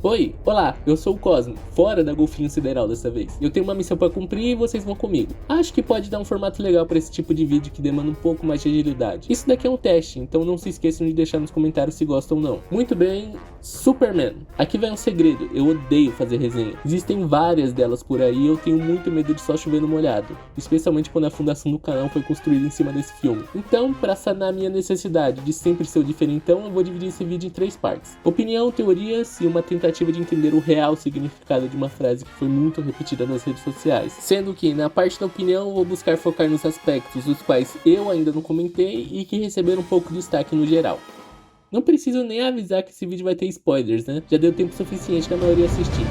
Oi, olá, eu sou o Cosmo, fora da Golfinho Sideral dessa vez. Eu tenho uma missão pra cumprir e vocês vão comigo. Acho que pode dar um formato legal pra esse tipo de vídeo que demanda um pouco mais de agilidade. Isso daqui é um teste, então não se esqueçam de deixar nos comentários se gostam ou não. Muito bem, Superman. Aqui vai um segredo, eu odeio fazer resenha. Existem várias delas por aí e eu tenho muito medo de só chover no molhado. Especialmente quando a fundação do canal foi construída em cima desse filme. Então, pra sanar a minha necessidade de sempre ser o diferentão, eu vou dividir esse vídeo em 3 partes. Opinião, teorias e uma tentativa de entender o real significado de uma frase que foi muito repetida nas redes sociais. Sendo que, na parte da opinião, eu vou buscar focar nos aspectos os quais eu ainda não comentei e que receberam um pouco de destaque no geral. Não preciso nem avisar que esse vídeo vai ter spoilers, né? Já deu tempo suficiente da maioria assistir.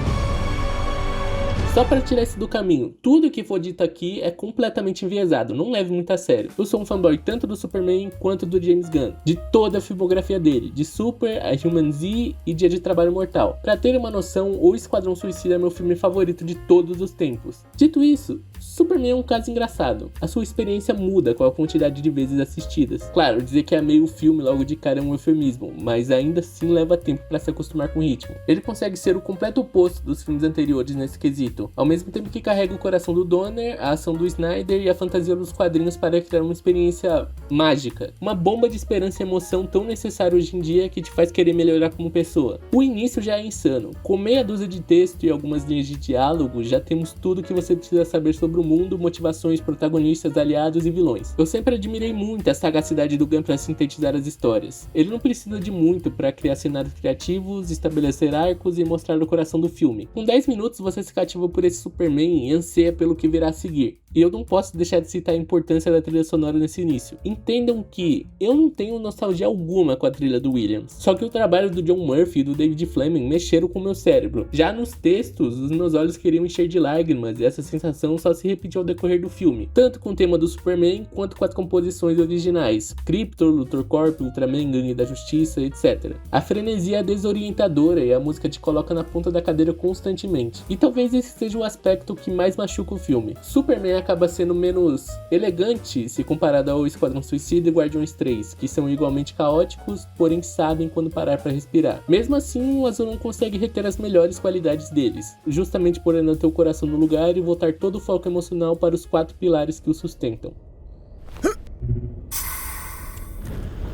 Só para tirar isso do caminho, tudo que for dito aqui é completamente enviesado, não leve muito a sério. Eu sou um fanboy tanto do Superman quanto do James Gunn, de toda a filmografia dele, de Super, a Human Z e Dia de Trabalho Mortal. Pra ter uma noção, O Esquadrão Suicida é meu filme favorito de todos os tempos. Dito isso, Superman é um caso engraçado. A sua experiência muda com a quantidade de vezes assistidas. Claro, dizer que amei o filme logo de cara é um eufemismo, mas ainda assim leva tempo para se acostumar com o ritmo. Ele consegue ser o completo oposto dos filmes anteriores nesse quesito, ao mesmo tempo que carrega o coração do Donner, a ação do Snyder e a fantasia dos quadrinhos para criar uma experiência mágica. Uma bomba de esperança e emoção tão necessária hoje em dia que te faz querer melhorar como pessoa. O início já é insano. Com meia dúzia de texto e algumas linhas de diálogo, já temos tudo que você precisa saber sobre o mundo, motivações, protagonistas, aliados e vilões. Eu sempre admirei muito a sagacidade do Gunn para sintetizar as histórias. Ele não precisa de muito para criar cenários criativos, estabelecer arcos e mostrar o coração do filme. Com 10 minutos você se cativa por esse Superman e anseia pelo que virá a seguir. E eu não posso deixar de citar a importância da trilha sonora nesse início. Entendam que eu não tenho nostalgia alguma com a trilha do Williams, só que o trabalho do John Murphy e do David Fleming mexeram com o meu cérebro. Já nos textos, os meus olhos queriam encher de lágrimas e essa sensação só se repetiu ao decorrer do filme, tanto com o tema do Superman quanto com as composições originais, Krypton, Luthor Corp, Ultraman, Gangue da Justiça, etc. A frenesia é desorientadora e a música te coloca na ponta da cadeira constantemente. E talvez esse seja o aspecto que mais machuca o filme. Superman acaba sendo menos elegante se comparado ao Esquadrão Suicida e Guardiões 3, que são igualmente caóticos, porém sabem quando parar para respirar. Mesmo assim, o Azul não consegue reter as melhores qualidades deles, justamente por ainda ter o coração no lugar e voltar todo o foco emocional para os 4 pilares que o sustentam.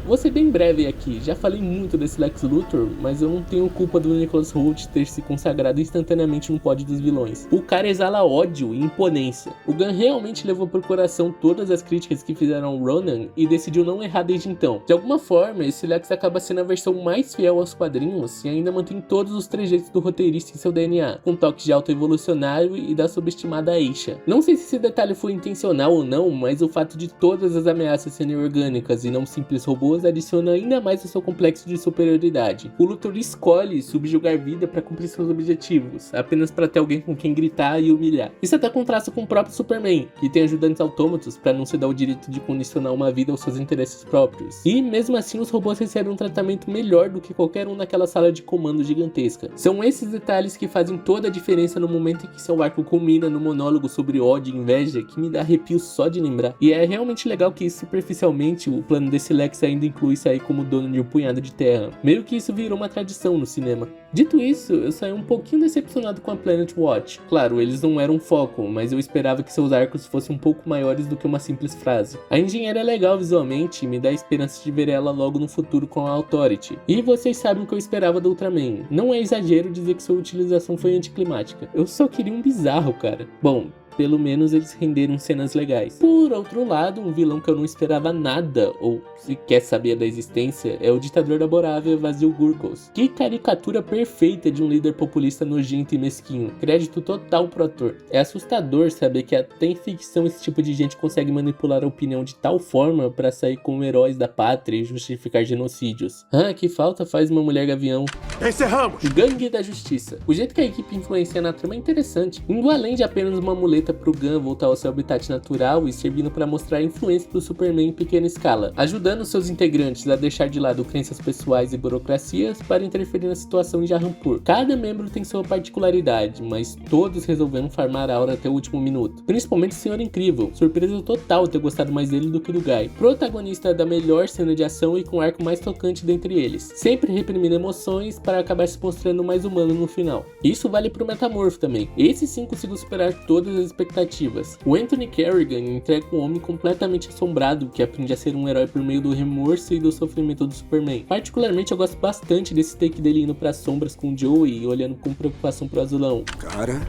Vou ser bem breve aqui, já falei muito desse Lex Luthor, mas eu não tenho culpa do Nicholas Hoult ter se consagrado instantaneamente no pódio dos vilões. O cara exala ódio e imponência. O Gunn realmente levou por coração todas as críticas que fizeram ao Ronan e decidiu não errar desde então. De alguma forma, esse Lex acaba sendo a versão mais fiel aos quadrinhos e ainda mantém todos os trejeitos do roteirista em seu DNA, com toques de autoevolucionário e da subestimada Aisha. Não sei se esse detalhe foi intencional ou não, mas o fato de todas as ameaças serem orgânicas e não simples robôs adiciona ainda mais o seu complexo de superioridade. O Luthor escolhe subjugar vida para cumprir seus objetivos, apenas para ter alguém com quem gritar e humilhar. Isso até contrasta com o próprio Superman, que tem ajudantes autômatos para não se dar o direito de condicionar uma vida aos seus interesses próprios. E mesmo assim os robôs recebem um tratamento melhor do que qualquer um naquela sala de comando gigantesca. São esses detalhes que fazem toda a diferença no momento em que seu arco culmina no monólogo sobre ódio e inveja que me dá arrepio só de lembrar. E é realmente legal que superficialmente o plano desse Lex ainda inclui sair como dono de um punhado de terra. Meio que isso virou uma tradição no cinema. Dito isso, eu saí um pouquinho decepcionado com a Planet Watch. Claro, eles não eram foco, mas eu esperava que seus arcos fossem um pouco maiores do que uma simples frase. A engenheira é legal visualmente e me dá a esperança de ver ela logo no futuro com a Authority. E vocês sabem o que eu esperava do Ultraman. Não é exagero dizer que sua utilização foi anticlimática. Eu só queria um bizarro, cara. Bom, pelo menos eles renderam cenas legais. Por outro lado, um vilão que eu não esperava nada, ou sequer sabia da existência, é o ditador da Borávia, Vasil Gurkos. Que caricatura perfeita de um líder populista nojento e mesquinho. Crédito total pro ator. É assustador saber que até em ficção esse tipo de gente consegue manipular a opinião de tal forma para sair como heróis da pátria e justificar genocídios. Ah, que falta faz uma mulher gavião. Encerramos! Gangue da Justiça. O jeito que a equipe influencia na trama é interessante, indo além de apenas uma muleta aproveita pro Gunn voltar ao seu habitat natural e servindo para mostrar a influência do Superman em pequena escala, ajudando seus integrantes a deixar de lado crenças pessoais e burocracias para interferir na situação em Jahanpur. Cada membro tem sua particularidade, mas todos resolveram farmar a aura até o último minuto. Principalmente o Senhor Incrível, surpresa total ter gostado mais dele do que do Guy, protagonista da melhor cena de ação e com o arco mais tocante dentre eles, sempre reprimindo emoções para acabar se mostrando mais humano no final. Isso vale pro Metamorph também, esse sim conseguiu superar todas as expectativas. O Anthony Carrigan entrega um homem completamente assombrado que aprende a ser um herói por meio do remorso e do sofrimento do Superman. Particularmente eu gosto bastante desse take dele indo pras sombras com o Joey e olhando com preocupação pro azulão. Cara,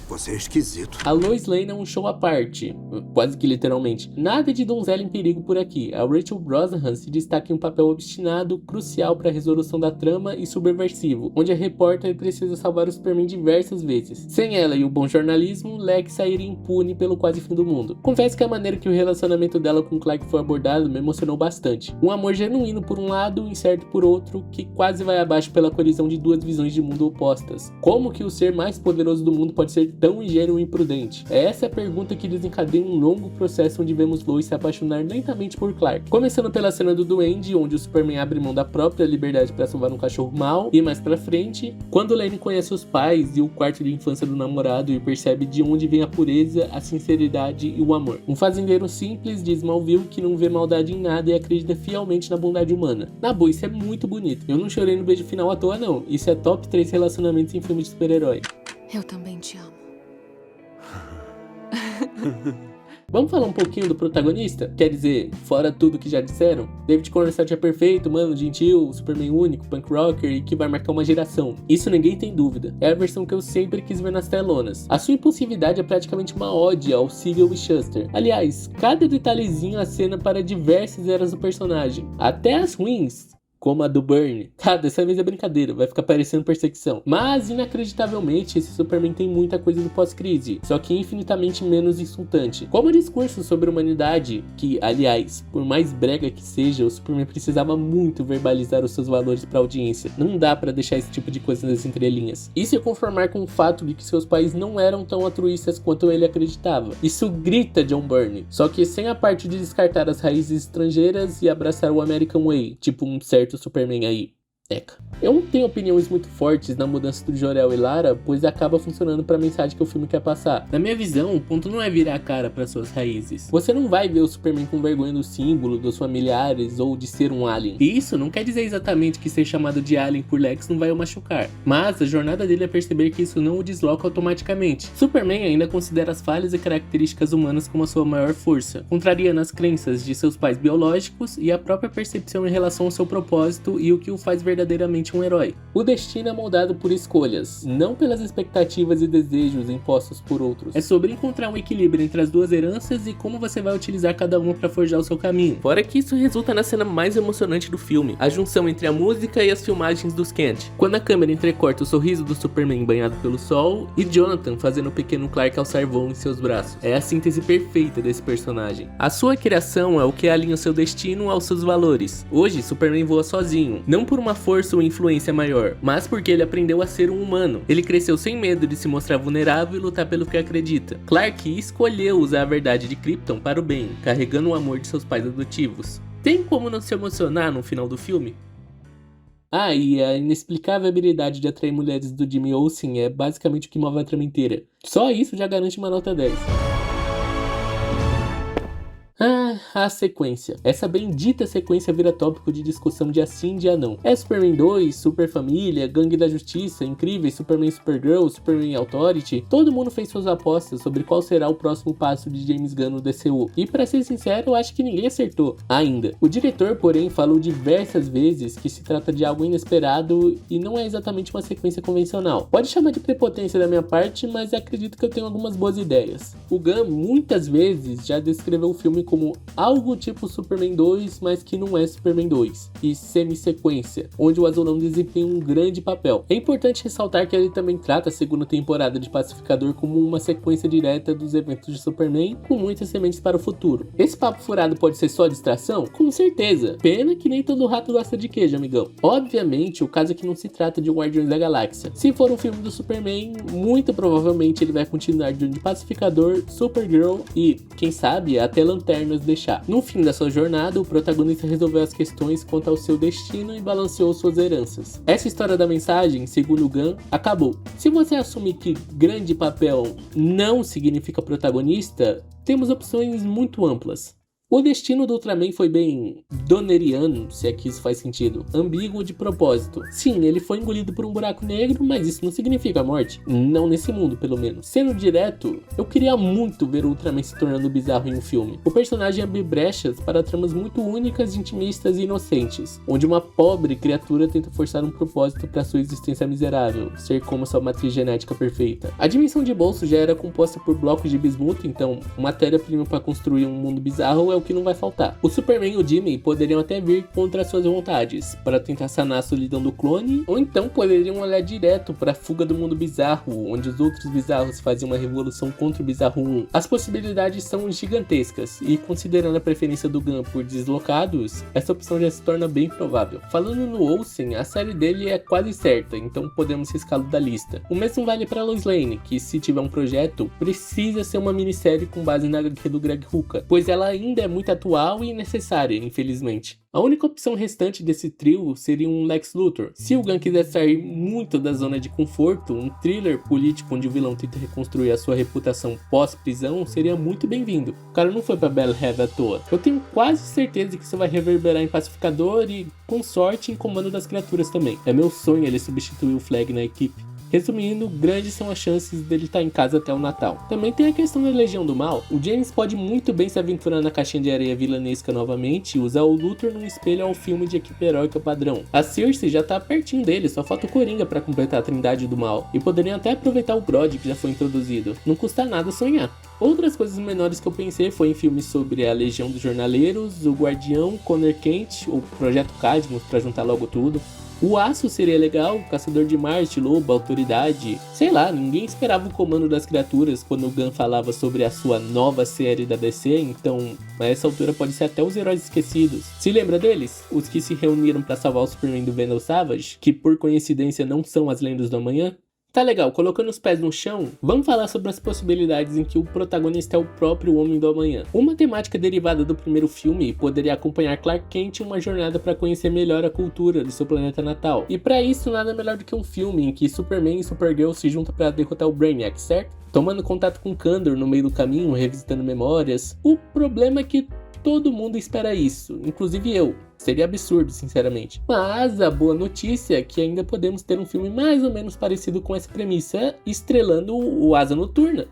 você é esquisito. A Lois Lane é um show à parte, quase que literalmente. Nada de donzela em perigo por aqui. A Rachel Brosnahan se destaca em um papel obstinado, crucial para a resolução da trama e subversivo, onde a repórter precisa salvar o Superman diversas vezes. Sem ela e o bom jornalismo, Lex sairia impune pelo quase fim do mundo. Confesso que a maneira que o relacionamento dela com Clark foi abordado me emocionou bastante. Um amor genuíno por um lado, incerto por outro, que quase vai abaixo pela colisão de duas visões de mundo opostas. Como que o ser mais poderoso do mundo pode ser tão ingênuo e imprudente? Essa é a pergunta que desencadeia um longo processo onde vemos Lois se apaixonar lentamente por Clark. Começando pela cena do Duende, onde o Superman abre mão da própria liberdade para salvar um cachorro mau, e mais pra frente, quando Lane conhece os pais e o quarto de infância do namorado e percebe de onde vem a pureza, a sinceridade e o amor. Um fazendeiro simples de Smallville que não vê maldade em nada e acredita fielmente na bondade humana. Na boa, isso é muito bonito. Eu não chorei no beijo final à toa não, isso é top 3 relacionamentos em filme de super-herói. Eu também te amo. Vamos falar um pouquinho do protagonista? Quer dizer, fora tudo que já disseram, David Cornstarch é perfeito, mano, gentil, Superman único, punk rocker e que vai marcar uma geração. Isso ninguém tem dúvida. É a versão que eu sempre quis ver nas telonas. A sua impulsividade é praticamente uma ode ao Siegel e Shuster. Aliás, cada detalhezinho acena para diversas eras do personagem. Até as ruins, como a do Burn. Tá, dessa vez é brincadeira, vai ficar parecendo perseguição. Mas, inacreditavelmente, esse Superman tem muita coisa do pós-crise, só que infinitamente menos insultante. Como o discurso sobre a humanidade, que, aliás, por mais brega que seja, o Superman precisava muito verbalizar os seus valores pra audiência. Não dá pra deixar esse tipo de coisa nas entrelinhas. E se conformar com o fato de que seus pais não eram tão altruístas quanto ele acreditava. Isso grita John Byrne, só que sem a parte de descartar as raízes estrangeiras e abraçar o American Way, tipo um certo Superman aí. Eu não tenho opiniões muito fortes na mudança do Jor-El e Lara, pois acaba funcionando para a mensagem que o filme quer passar. Na minha visão, o ponto não é virar a cara para suas raízes. Você não vai ver o Superman com vergonha do símbolo, dos familiares ou de ser um alien. E isso não quer dizer exatamente que ser chamado de alien por Lex não vai o machucar, mas a jornada dele é perceber que isso não o desloca automaticamente. Superman ainda considera as falhas e características humanas como a sua maior força, contrariando as crenças de seus pais biológicos e a própria percepção em relação ao seu propósito e o que o faz verdadeiramente um herói. O destino é moldado por escolhas, não pelas expectativas e desejos impostos por outros. É sobre encontrar um equilíbrio entre as duas heranças e como você vai utilizar cada uma para forjar o seu caminho. Fora que isso resulta na cena mais emocionante do filme, a junção entre a música e as filmagens dos Kent, quando a câmera entrecorta o sorriso do Superman banhado pelo sol e Jonathan fazendo o pequeno Clark alçar voo em seus braços. É a síntese perfeita desse personagem. A sua criação é o que alinha o seu destino aos seus valores. Hoje, Superman voa sozinho, não por uma força ou influência maior, mas porque ele aprendeu a ser um humano. Ele cresceu sem medo de se mostrar vulnerável e lutar pelo que acredita. Clark escolheu usar a verdade de Krypton para o bem, carregando o amor de seus pais adotivos. Tem como não se emocionar no final do filme? Ah, e a inexplicável habilidade de atrair mulheres do Jimmy Olsen é basicamente o que move a trama inteira. Só isso já garante uma nota 10. A sequência. Essa bendita sequência vira tópico de discussão de assim dia não. É Superman 2, Super Família, Gangue da Justiça, Incríveis, Superman Supergirl, Superman Authority. Todo mundo fez suas apostas sobre qual será o próximo passo de James Gunn no DCU. E pra ser sincero, eu acho que ninguém acertou ainda. O diretor, porém, falou diversas vezes que se trata de algo inesperado e não é exatamente uma sequência convencional. Pode chamar de prepotência da minha parte, mas acredito que eu tenho algumas boas ideias. O Gunn muitas vezes já descreveu o filme como algo tipo Superman 2, mas que não é Superman 2, e semi-sequência, onde o Azulão desempenha um grande papel. É importante ressaltar que ele também trata a segunda temporada de Pacificador como uma sequência direta dos eventos de Superman, com muitas sementes para o futuro. Esse papo furado pode ser só distração? Com certeza. Pena que nem todo rato gosta de queijo, amigão. Obviamente, o caso é que não se trata de um Guardiões da Galáxia. Se for um filme do Superman, muito provavelmente ele vai continuar de Pacificador, Supergirl e, quem sabe, até Lanternas deixar. No fim da sua jornada, o protagonista resolveu as questões quanto ao seu destino e balanceou suas heranças. Essa história da mensagem, segundo o Gunn, acabou. Se você assumir que grande papel não significa protagonista, temos opções muito amplas. O destino do Ultraman foi bem donneriano, se é que isso faz sentido, ambíguo de propósito. Sim, ele foi engolido por um buraco negro, mas isso não significa morte. Não nesse mundo, pelo menos. Sendo direto, eu queria muito ver o Ultraman se tornando bizarro em um filme. O personagem abre brechas para tramas muito únicas, intimistas e inocentes, onde uma pobre criatura tenta forçar um propósito para sua existência miserável, ser como sua matriz genética perfeita. A dimensão de bolso já era composta por blocos de bismuto, então matéria-prima para construir um mundo bizarro é o que não vai faltar. O Superman e o Jimmy poderiam até vir contra suas vontades, para tentar sanar a solidão do clone, ou então poderiam olhar direto para a fuga do mundo bizarro, onde os outros bizarros faziam uma revolução contra o Bizarro 1. As possibilidades são gigantescas, e considerando a preferência do Gunn por deslocados, essa opção já se torna bem provável. Falando no Olsen, a série dele é quase certa, então podemos riscá-lo da lista. O mesmo vale para Lois Lane, que se tiver um projeto, precisa ser uma minissérie com base na HQ do Greg Rucka, pois ela ainda é muito atual e necessária, infelizmente. A única opção restante desse trio seria um Lex Luthor. Se o Gunn quiser sair muito da zona de conforto, um thriller político onde o vilão tenta reconstruir a sua reputação pós-prisão seria muito bem-vindo. O cara não foi pra Belle Head à toa. Eu tenho quase certeza que isso vai reverberar em Pacificador e, com sorte, em Comando das Criaturas também. É meu sonho ele substituir o Flag na equipe. Resumindo, grandes são as chances dele estar em casa até o Natal. Também tem a questão da Legião do Mal. O James pode muito bem se aventurar na caixinha de areia vilanesca novamente e usar o Luthor num espelho ao filme de equipe heróica padrão. A Circe já tá pertinho dele, só falta o Coringa para completar a Trindade do Mal. E poderiam até aproveitar o Brody que já foi introduzido. Não custa nada sonhar. Outras coisas menores que eu pensei foi em filmes sobre a Legião dos Jornaleiros, o Guardião, Connor Kent, o Projeto Cadmus para juntar logo tudo. O Aço seria legal, Caçador de Marte, Lobo, Autoridade. Sei lá, ninguém esperava o Comando das Criaturas quando o Gunn falava sobre a sua nova série da DC, então a essa altura pode ser até os Heróis Esquecidos. Se lembra deles? Os que se reuniram para salvar o Superman do Vandal Savage, que por coincidência não são as Lendas do Amanhã? Tá legal, colocando os pés no chão, vamos falar sobre as possibilidades em que o protagonista é o próprio Homem do Amanhã. Uma temática derivada do primeiro filme poderia acompanhar Clark Kent em uma jornada para conhecer melhor a cultura do seu planeta natal. E para isso nada melhor do que um filme em que Superman e Supergirl se juntam para derrotar o Brainiac, certo? Tomando contato com Kandor no meio do caminho, revisitando memórias. O problema é que todo mundo espera isso, inclusive eu. Seria absurdo, sinceramente. Mas a boa notícia é que ainda podemos ter um filme mais ou menos parecido com essa premissa, estrelando o Asa Noturna.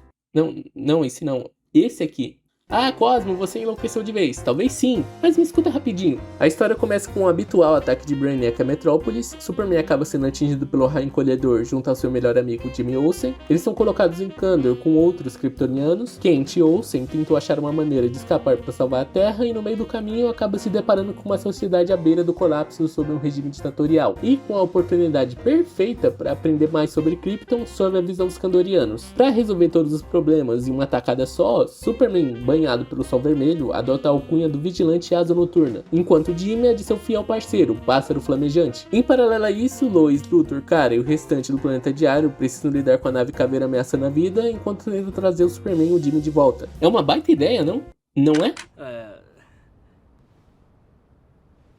Não, esse não. Esse aqui. Ah, Cosmo, você enlouqueceu de vez. Talvez sim, mas me escuta rapidinho. A história começa com o habitual ataque de Brainiac a Metrópolis. Superman acaba sendo atingido pelo raio encolhedor junto ao seu melhor amigo Jimmy Olsen. Eles são colocados em Kandor com outros kryptonianos. Kent e Olsen tentam achar uma maneira de escapar para salvar a Terra e no meio do caminho acaba se deparando com uma sociedade à beira do colapso sob um regime ditatorial. E com a oportunidade perfeita para aprender mais sobre Krypton sob a visão dos Kandorianos. Para resolver todos os problemas em uma tacada só, Superman, banhado pelo sol vermelho, adota a alcunha do vigilante Asa Noturna, enquanto Jimmy é de seu fiel parceiro, Pássaro Flamejante. Em paralelo a isso, Lois, Luthor, Kara e o restante do planeta diário precisam lidar com a nave Caveira ameaçando a vida, enquanto tentam trazer o Superman e o Jimmy de volta. É uma baita ideia, não? Não é?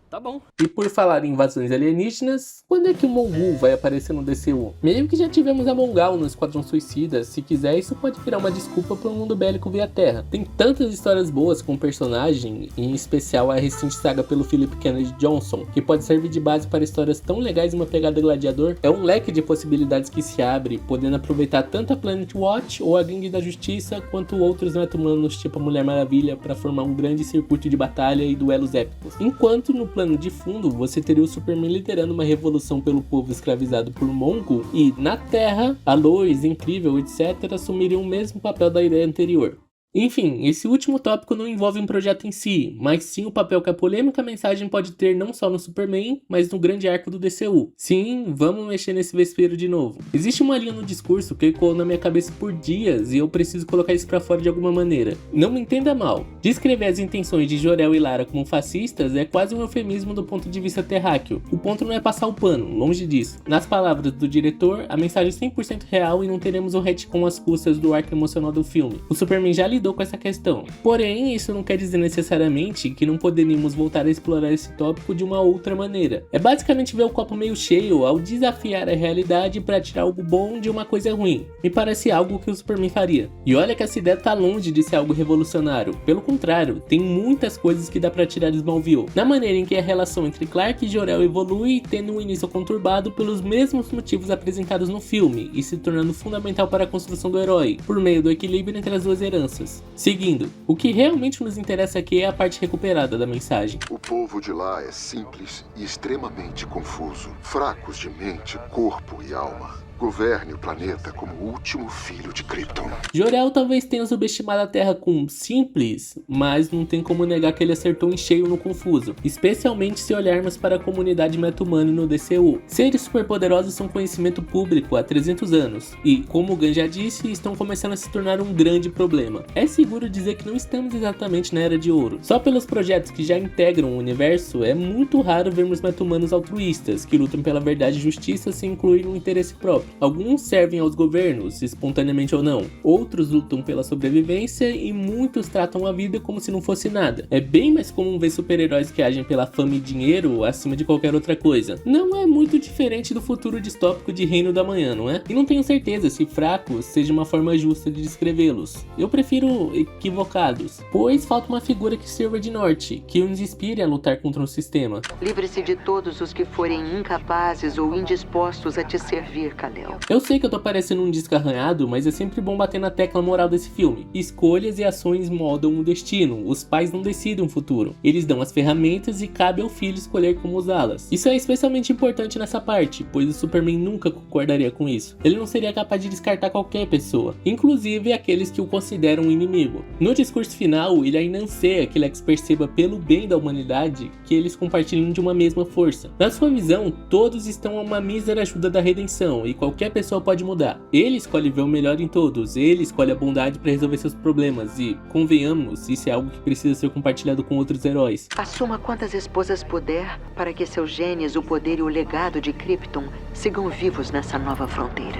Tá bom. E por falar em invasões alienígenas, quando é que o Mongul vai aparecer no DCU? Meio que já tivemos a Mongal no Esquadrão Suicida, se quiser isso pode virar uma desculpa para um mundo bélico via Terra. Tem tantas histórias boas com o personagem, em especial a recente saga pelo Philip Kennedy Johnson, que pode servir de base para histórias tão legais em uma pegada gladiador. É um leque de possibilidades que se abre, podendo aproveitar tanto a Planet Watch ou a Gangue da Justiça, quanto outros meta-humanos tipo a Mulher Maravilha para formar um grande circuito de batalha e duelos épicos. Enquanto no plano de fundo, você teria o Superman liderando uma revolução pelo povo escravizado por Mongul e, na Terra, a Lois, Incrível, etc. assumiriam o mesmo papel da ideia anterior. Enfim, esse último tópico não envolve um projeto em si, mas sim o papel que a polêmica mensagem pode ter não só no Superman, mas no grande arco do DCU. Sim, vamos mexer nesse vespeiro de novo. Existe uma linha no discurso que ecoou na minha cabeça por dias e eu preciso colocar isso pra fora de alguma maneira. Não me entenda mal, descrever as intenções de Jor-El e Lara como fascistas é quase um eufemismo do ponto de vista terráqueo. O ponto não é passar o pano, longe disso. Nas palavras do diretor, a mensagem é 100% real e não teremos o retcon às custas do arco emocional do filme. O Superman já lidou com essa questão. Porém, isso não quer dizer necessariamente que não poderíamos voltar a explorar esse tópico de uma outra maneira. É basicamente ver o copo meio cheio ao desafiar a realidade para tirar algo bom de uma coisa ruim. Me parece algo que o Superman faria. E olha que essa ideia tá longe de ser algo revolucionário. Pelo contrário, tem muitas coisas que dá para tirar de Smallville. Na maneira em que a relação entre Clark e Jor-El evolui, tendo um início conturbado pelos mesmos motivos apresentados no filme, e se tornando fundamental para a construção do herói, por meio do equilíbrio entre as duas heranças. Seguindo, o que realmente nos interessa aqui é a parte recuperada da mensagem. O povo de lá é simples e extremamente confuso, fracos de mente, corpo e alma. Governe o planeta como o último filho de Krypton. Jor-El talvez tenha subestimado a Terra com simples, mas não tem como negar que ele acertou em cheio no confuso, especialmente se olharmos para a comunidade meta-humana no DCU. Seres superpoderosos são conhecimento público há 300 anos, e, como o Gunn já disse, estão começando a se tornar um grande problema. É seguro dizer que não estamos exatamente na Era de Ouro. Só pelos projetos que já integram o universo, é muito raro vermos meta-humanos altruístas, que lutam pela verdade e justiça sem incluir um interesse próprio. Alguns servem aos governos, espontaneamente ou não. Outros lutam pela sobrevivência e muitos tratam a vida como se não fosse nada. É bem mais comum ver super-heróis que agem pela fama e dinheiro acima de qualquer outra coisa. Não é muito diferente do futuro distópico de Reino da Manhã, não é? E não tenho certeza se fracos seja uma forma justa de descrevê-los. Eu prefiro equivocados, pois falta uma figura que sirva de norte, que os inspire a lutar contra um sistema. Livre-se de todos os que forem incapazes ou indispostos a te servir, Kal-El. Eu sei que eu tô parecendo um disco arranhado, mas é sempre bom bater na tecla moral desse filme. Escolhas e ações moldam o destino, os pais não decidem o futuro. Eles dão as ferramentas e cabe ao filho escolher como usá-las. Isso é especialmente importante nessa parte, pois o Superman nunca concordaria com isso. Ele não seria capaz de descartar qualquer pessoa, inclusive aqueles que o consideram um inimigo. No discurso final, ele ainda anseia que Lex perceba pelo bem da humanidade que eles compartilham de uma mesma força. Na sua visão, todos estão a uma mísera ajuda da redenção e qualquer pessoa pode mudar. Ele escolhe ver o melhor em todos, ele escolhe a bondade para resolver seus problemas e, convenhamos, isso é algo que precisa ser compartilhado com outros heróis. Assuma quantas esposas puder para que seus genes, o poder e o legado de Krypton sigam vivos nessa nova fronteira.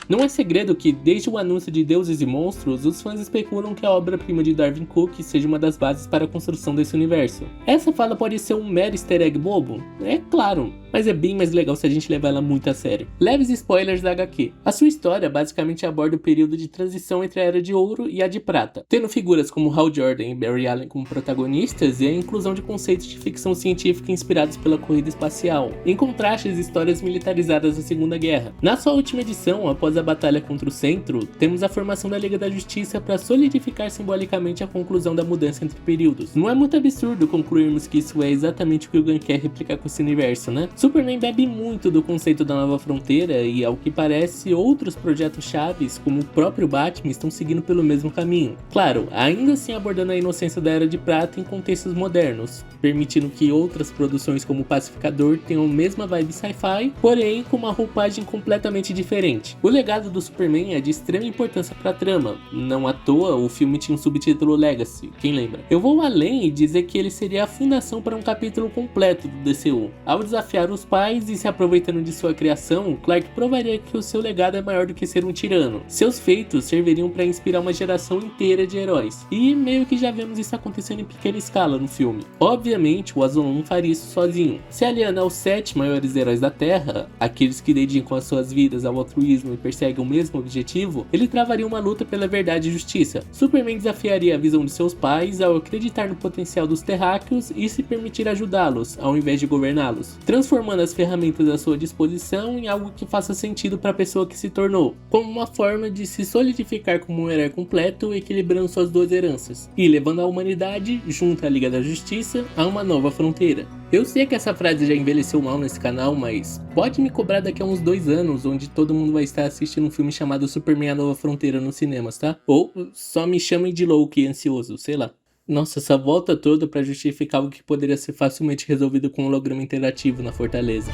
Não é segredo que, desde o anúncio de Deuses e Monstros, os fãs especulam que a obra-prima de Darwin Cook seja uma das bases para a construção desse universo. Essa fala pode ser um mero easter egg bobo? É claro, mas é bem mais legal se a gente levar ela muito a sério. Leves spoilers da HQ. A sua história basicamente aborda o período de transição entre a Era de Ouro e a de Prata, tendo figuras como Hal Jordan e Barry Allen como protagonistas e a inclusão de conceitos de ficção científica inspirados pela corrida espacial, em contraste às histórias militarizadas da Segunda Guerra. Na sua última edição, após a batalha contra o Centro, temos a formação da Liga da Justiça para solidificar simbolicamente a conclusão da mudança entre períodos. Não é muito absurdo concluirmos que isso é exatamente o que o Gunn quer replicar com esse universo, né? Superman bebe muito do conceito da Nova Fronteira e, ao que parece, outros projetos chaves, como o próprio Batman, estão seguindo pelo mesmo caminho. Claro, ainda assim abordando a inocência da Era de Prata em contextos modernos, permitindo que outras produções como o Pacificador tenham a mesma vibe sci-fi, porém com uma roupagem completamente diferente. O legado do Superman é de extrema importância para a trama. Não à toa, o filme tinha um subtítulo Legacy, quem lembra? Eu vou além e dizer que ele seria a fundação para um capítulo completo do DCU. Ao desafiar os pais e se aproveitando de sua criação, Clark provaria que o seu legado é maior do que ser um tirano. Seus feitos serviriam para inspirar uma geração inteira de heróis. E meio que já vemos isso acontecendo em pequena escala no filme. Obviamente, o Azul não faria isso sozinho. Se aliando aos 7 maiores heróis da Terra, aqueles que dedicam as suas vidas ao altruísmo e perseguem o mesmo objetivo, ele travaria uma luta pela verdade e justiça. Superman desafiaria a visão de seus pais ao acreditar no potencial dos terráqueos e se permitir ajudá-los, ao invés de governá-los, transformando as ferramentas à sua disposição em algo que faça sentido para a pessoa que se tornou, como uma forma de se solidificar como um herói completo, equilibrando suas duas heranças, e levando a humanidade, junto à Liga da Justiça, a uma nova fronteira. Eu sei que essa frase já envelheceu mal nesse canal, mas pode me cobrar daqui a uns 2 anos, onde todo mundo vai estar assistindo um filme chamado Superman: A Nova Fronteira nos cinemas, tá? Ou só me chamem de louco e ansioso, sei lá. Nossa, essa volta toda pra justificar algo que poderia ser facilmente resolvido com um holograma interativo na Fortaleza.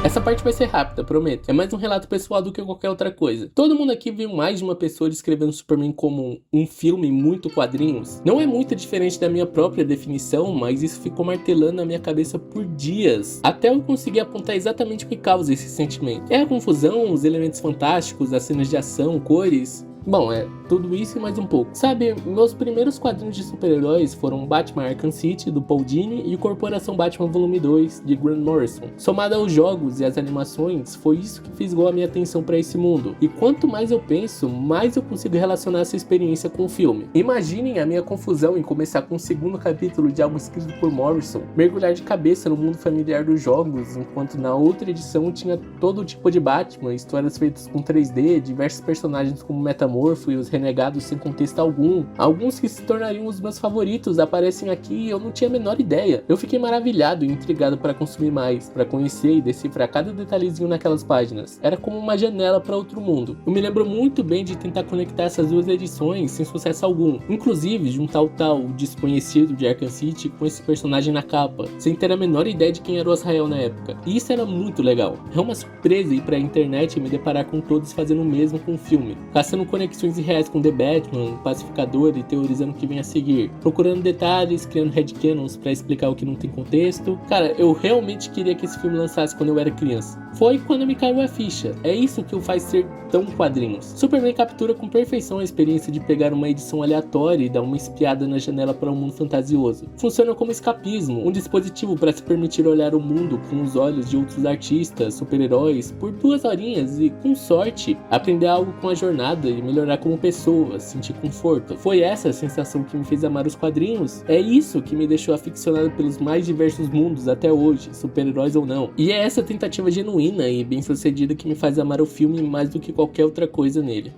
Essa parte vai ser rápida, prometo. É mais um relato pessoal do que qualquer outra coisa. Todo mundo aqui viu mais de uma pessoa descrevendo Superman como um filme muito quadrinhos. Não é muito diferente da minha própria definição, mas isso ficou martelando na minha cabeça por dias, até eu conseguir apontar exatamente o que causa esse sentimento. É a confusão, os elementos fantásticos, as cenas de ação, cores... Bom, é tudo isso e mais um pouco. Sabe, meus primeiros quadrinhos de super-heróis foram Batman Arkham City, do Paul Dini, e Corporação Batman Volume 2, de Grant Morrison. Somado aos jogos e às animações, foi isso que fisgou a minha atenção para esse mundo. E quanto mais eu penso, mais eu consigo relacionar essa experiência com o filme. Imaginem a minha confusão em começar com o segundo capítulo de algo escrito por Morrison, mergulhar de cabeça no mundo familiar dos jogos, enquanto na outra edição tinha todo tipo de Batman, histórias feitas com 3D, diversos personagens como Metamorfo e os renegados sem contexto algum. Alguns que se tornariam os meus favoritos aparecem aqui e eu não tinha a menor ideia. Eu fiquei maravilhado e intrigado para consumir mais, para conhecer e decifrar cada detalhezinho naquelas páginas. Era como uma janela para outro mundo. Eu me lembro muito bem de tentar conectar essas duas edições sem sucesso algum. Inclusive, juntar o tal desconhecido de Arkham City com esse personagem na capa, sem ter a menor ideia de quem era o Azrael na época. E isso era muito legal. É uma surpresa ir para a internet e me deparar com todos fazendo o mesmo com o filme, caçando conexões irreais com The Batman, Pacificador e teorizando o que vem a seguir, procurando detalhes, criando headcanons pra explicar o que não tem contexto. Cara, eu realmente queria que esse filme lançasse quando eu era criança. Foi quando me caiu a ficha. É isso que o faz ser tão quadrinhos. Superman captura com perfeição a experiência de pegar uma edição aleatória e dar uma espiada na janela para um mundo fantasioso. Funciona como escapismo, um dispositivo para se permitir olhar o mundo com os olhos de outros artistas, super-heróis, por 2 horinhas e, com sorte, aprender algo com a jornada e melhorar como pessoa, sentir conforto. Foi essa a sensação que me fez amar os quadrinhos. É isso que me deixou aficionado pelos mais diversos mundos até hoje, super-heróis ou não. E é essa tentativa genuína e bem sucedida que me faz amar o filme mais do que qualquer outra coisa nele.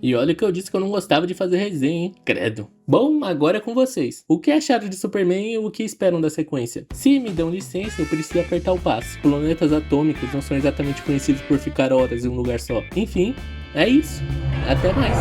E olha que eu disse que eu não gostava de fazer resenha, hein? Credo. Bom, agora é com vocês. O que acharam de Superman e o que esperam da sequência? Se me dão licença, eu preciso apertar o passo. Planetas atômicos não são exatamente conhecidos por ficar horas em um lugar só. Enfim, é isso. Até mais.